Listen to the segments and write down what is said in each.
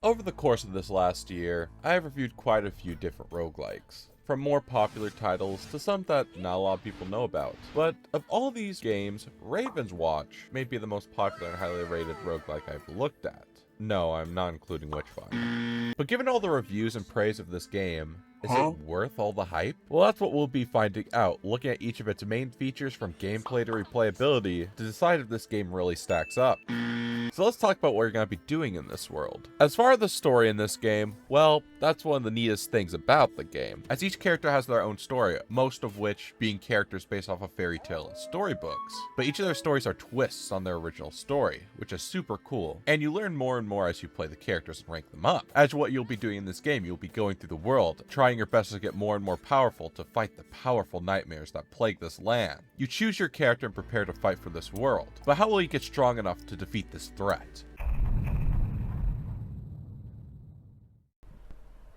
Over the course of this last year, I have reviewed quite a few different roguelikes, from more popular titles to some that not a lot of people know about. But of all these games, Ravenswatch may be the most popular and highly rated roguelike I've looked at. No, I'm not including Witchfinder. But given all the reviews and praise of this game, is it worth all the hype? Well, that's what we'll be finding out, looking at each of its main features from gameplay to replayability to decide if this game really stacks up. So let's talk about what you're going to be doing in this world. As far as the story in this game, well, that's one of the neatest things about the game, as each character has their own story, most of which being characters based off of fairy tale and storybooks. But each of their stories are twists on their original story, which is super cool, and you learn more and more as you play the characters and rank them up. As what you'll be doing in this game, you'll be going through the world, trying your best to get more and more powerful to fight the powerful nightmares that plague this land. You choose your character and prepare to fight for this world, but how will you get strong enough to defeat this threat?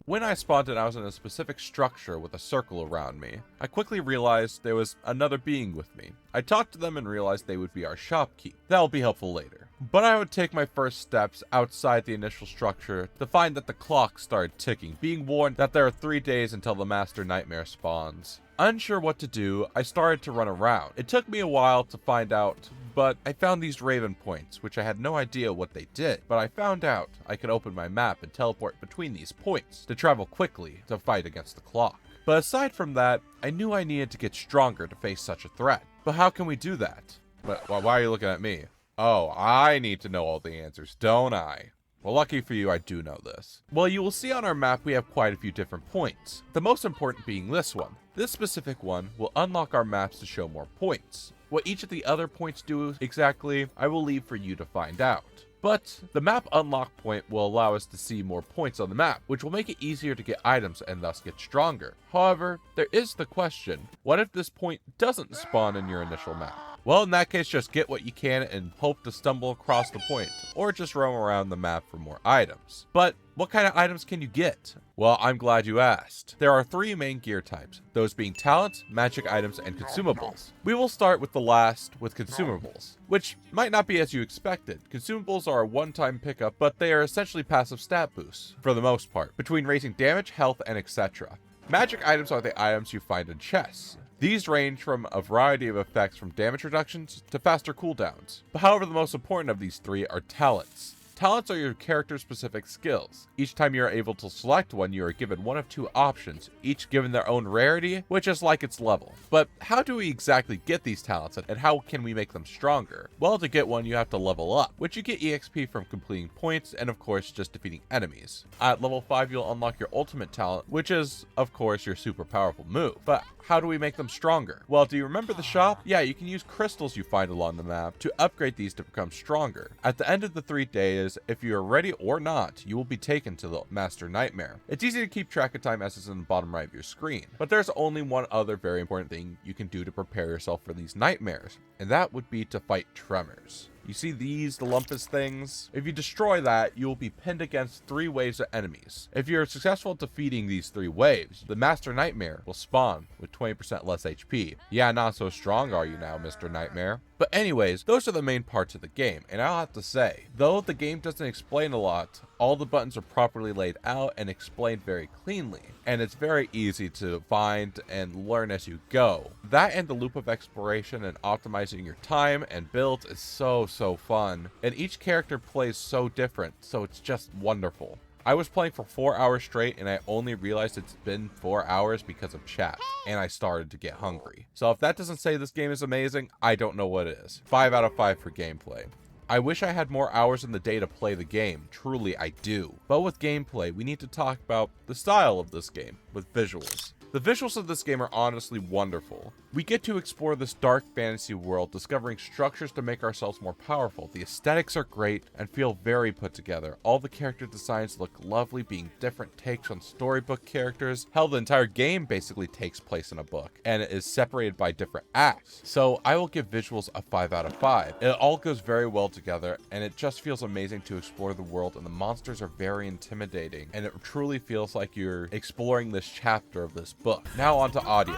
When I spawned in, I was in a specific structure with a circle around me. I quickly realized there was another being with me. I talked to them and realized they would be our shopkeep. That'll be helpful later. But I would take my first steps outside the initial structure to find that the clock started ticking, being warned that there are 3 days until the Master Nightmare spawns. Unsure what to do, I started to run around. It took me a while to find out, but I found these Raven points, which I had no idea what they did, but I found out I could open my map and teleport between these points to travel quickly to fight against the clock. But aside from that, I knew I needed to get stronger to face such a threat. But how can we do that? But why are you looking at me? Oh, I need to know all the answers, don't I? Well, lucky for you, I do know this. Well, you will see on our map we have quite a few different points, the most important being this one. This specific one will unlock our maps to show more points. What each of the other points do exactly, I will leave for you to find out. But the map unlock point will allow us to see more points on the map, which will make it easier to get items and thus get stronger. However, there is the question, what if this point doesn't spawn in your initial map? Well, in that case, just get what you can and hope to stumble across the point, or just roam around the map for more items. But what kind of items can you get? Well, I'm glad you asked. There are 3 main gear types, those being talents, magic items, and consumables. We will start with the last, with consumables, which might not be as you expected. Consumables are a one-time pickup, but they are essentially passive stat boosts, for the most part, between raising damage, health, and etc. Magic items are the items you find in chests. These range from a variety of effects from damage reductions to faster cooldowns. But however, the most important of these 3 are talents. Talents are your character-specific skills. Each time you are able to select one, you are given one of 2 options, each given their own rarity, which is like its level. But how do we exactly get these talents, and how can we make them stronger? Well, to get one, you have to level up, which you get EXP from completing points, and of course, just defeating enemies. At level 5, you'll unlock your ultimate talent, which is, of course, your super powerful move. But how do we make them stronger? Well, do you remember the shop? Yeah, you can use crystals you find along the map to upgrade these to become stronger. At the end of the 3 days, if you are ready or not, you will be taken to the Master Nightmare. It's easy to keep track of time as it's in the bottom right of your screen, but there's only one other very important thing you can do to prepare yourself for these nightmares, and that would be to fight tremors. You see these, the lumpus things? If you destroy that, you will be pinned against 3 waves of enemies. If you're successful at defeating these 3 waves, the Master Nightmare will spawn with 20% less HP. Yeah, not so strong are you now, Mr. Nightmare? But anyways, those are the main parts of the game, and I'll have to say, though the game doesn't explain a lot, all the buttons are properly laid out and explained very cleanly, and it's very easy to find and learn as you go. That and the loop of exploration and optimizing your time and builds is so fun, and each character plays so different, so it's just wonderful. I was playing for 4 hours straight, and I only realized it's been 4 hours because of chat, and I started to get hungry. So if that doesn't say this game is amazing, I don't know what is. 5 out of 5 for gameplay. I wish I had more hours in the day to play the game, truly I do. But with gameplay, we need to talk about the style of this game, with visuals. The visuals of this game are honestly wonderful. We get to explore this dark fantasy world, discovering structures to make ourselves more powerful. The aesthetics are great and feel very put together. All the character designs look lovely, being different takes on storybook characters. Hell, the entire game basically takes place in a book, and it is separated by different acts. So I will give visuals a 5 out of 5. It all goes very well together, and it just feels amazing to explore the world, and the monsters are very intimidating, and it truly feels like you're exploring this chapter of this book. Now on to audio.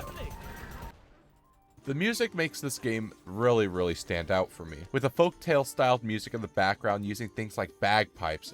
The music makes this game really stand out for me, with a folktale styled music in the background using things like bagpipes.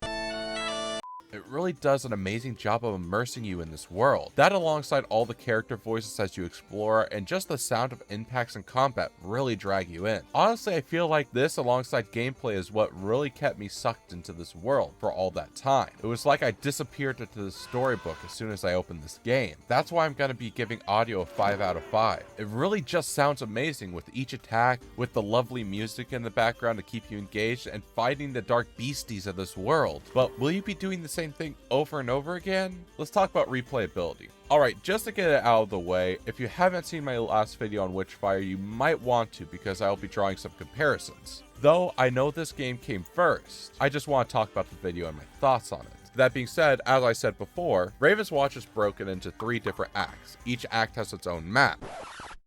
It really does an amazing job of immersing you in this world. That alongside all the character voices as you explore and just the sound of impacts and combat really drag you in. Honestly, I feel like this alongside gameplay is what really kept me sucked into this world for all that time. It was like I disappeared into the storybook as soon as I opened this game. That's why I'm going to be giving audio a 5 out of 5. It really just sounds amazing with each attack, with the lovely music in the background to keep you engaged, and fighting the dark beasties of this world. But will you be doing the same thing over and over again? Let's talk about replayability. Alright, just to get it out of the way, if you haven't seen my last video on Witchfire, you might want to because I'll be drawing some comparisons. Though I know this game came first, I just want to talk about the video and my thoughts on it. That being said, as I said before, Ravenswatch is broken into 3 different acts. Each act has its own map.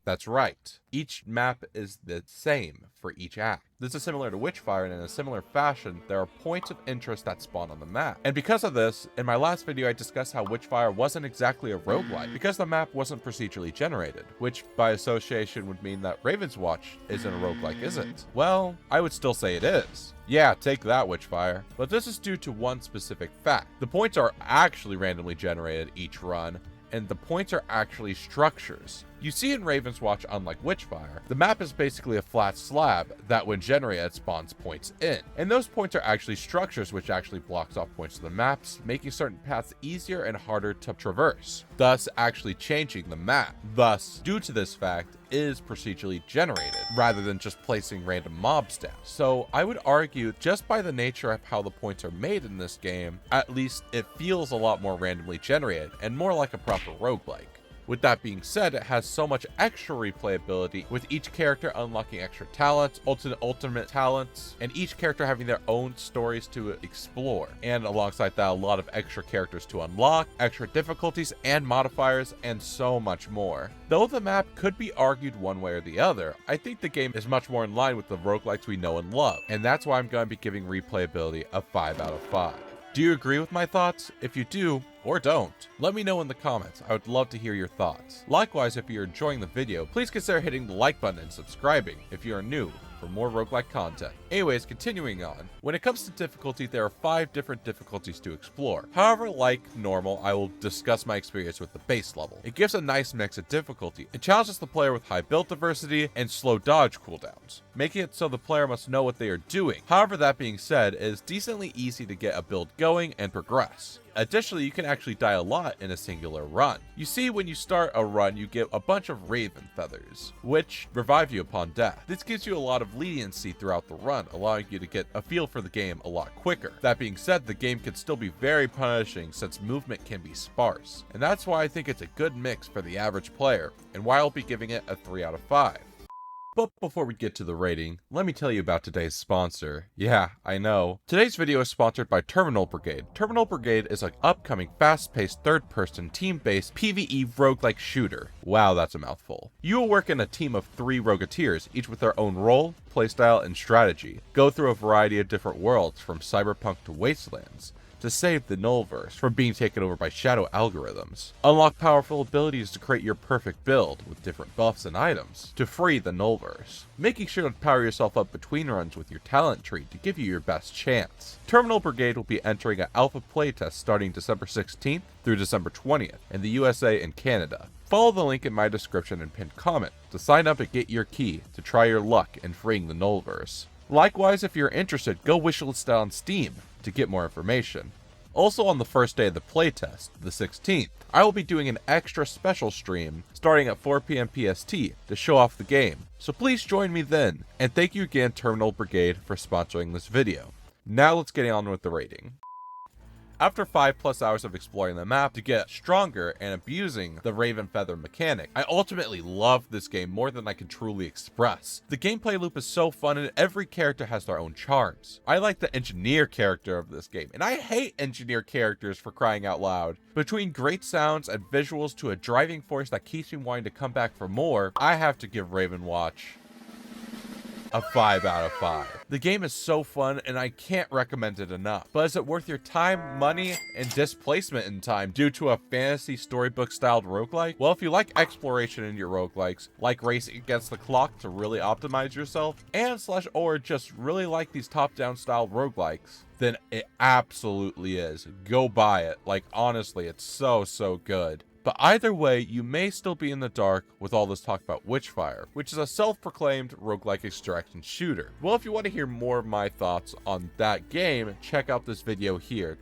That's right. Each map is the same for each act. This is similar to Witchfire, and in a similar fashion, there are points of interest that spawn on the map. And because of this, in my last video I discussed how Witchfire wasn't exactly a roguelike, because the map wasn't procedurally generated, which by association would mean that Ravenswatch isn't a roguelike, is it? Well, I would still say it is. Yeah, take that, Witchfire. But this is due to one specific fact. The points are actually randomly generated each run, and the points are actually structures. You see in Ravenswatch, unlike Witchfire, the map is basically a flat slab that when generated spawns points in. And those points are actually structures which actually blocks off points of the maps, making certain paths easier and harder to traverse, thus actually changing the map. Thus, due to this fact, is procedurally generated, rather than just placing random mobs down. So I would argue, just by the nature of how the points are made in this game, at least it feels a lot more randomly generated, and more like a proper roguelike. With that being said, it has so much extra replayability, with each character unlocking extra talents, ultimate talents, and each character having their own stories to explore. And alongside that, a lot of extra characters to unlock, extra difficulties and modifiers, and so much more. Though the map could be argued one way or the other, I think the game is much more in line with the roguelikes we know and love, and that's why I'm going to be giving replayability a 5 out of 5. Do you agree with my thoughts? If you do, or don't, let me know in the comments. I would love to hear your thoughts. Likewise, if you're enjoying the video, please consider hitting the like button and subscribing if you are new for more roguelike content. Anyways, continuing on, when it comes to difficulty, there are 5 different difficulties to explore. However, like normal, I will discuss my experience with the base level. It gives a nice mix of difficulty. It challenges the player with high build diversity and slow dodge cooldowns, making it so the player must know what they are doing. However, that being said, it is decently easy to get a build going and progress. Additionally, you can actually die a lot in a singular run. You see, when you start a run, you get a bunch of raven feathers, which revive you upon death. This gives you a lot of leniency throughout the run, allowing you to get a feel for the game a lot quicker. That being said, the game can still be very punishing since movement can be sparse, and that's why I think it's a good mix for the average player, and why I'll be giving it a 3 out of 5. But before we get to the rating, let me tell you about today's sponsor. Yeah, I know. Today's video is sponsored by Terminal Brigade. Terminal Brigade is an upcoming fast-paced third-person team-based PvE roguelike shooter. Wow, that's a mouthful. You will work in a team of 3 rogueteers, each with their own role, playstyle, and strategy. Go through a variety of different worlds, from cyberpunk to wastelands, to save the Nullverse from being taken over by shadow algorithms. Unlock powerful abilities to create your perfect build with different buffs and items to free the Nullverse, making sure to power yourself up between runs with your talent tree to give you your best chance. Terminal Brigade will be entering an alpha playtest starting December 16th through December 20th in the USA and Canada. Follow the link in my description and pinned comment to sign up and get your key to try your luck in freeing the Nullverse. Likewise, if you're interested, go wishlist it on Steam to get more information. Also, on the first day of the playtest, the 16th, I will be doing an extra special stream starting at 4 PM PST to show off the game, so please join me then, and thank you again Terminal Brigade for sponsoring this video. Now let's get on with the rating. After 5+ hours of exploring the map to get stronger and abusing the Raven Feather mechanic, I ultimately loved this game more than I can truly express. The gameplay loop is so fun and every character has their own charms. I like the engineer character of this game, and I hate engineer characters for crying out loud. Between great sounds and visuals to a driving force that keeps me wanting to come back for more, I have to give Ravenswatch a 5 out of 5. The game is so fun and I can't recommend it enough. But is it worth your time, money, and displacement in time due to a fantasy storybook styled roguelike? Well, if you like exploration in your roguelikes, like racing against the clock to really optimize yourself, and or just really like these top-down style roguelikes, then it absolutely is. Go buy it. Like, honestly, it's so good. But either way, you may still be in the dark with all this talk about Witchfire, which is a self-proclaimed roguelike extraction shooter. Well, if you want to hear more of my thoughts on that game, check out this video here.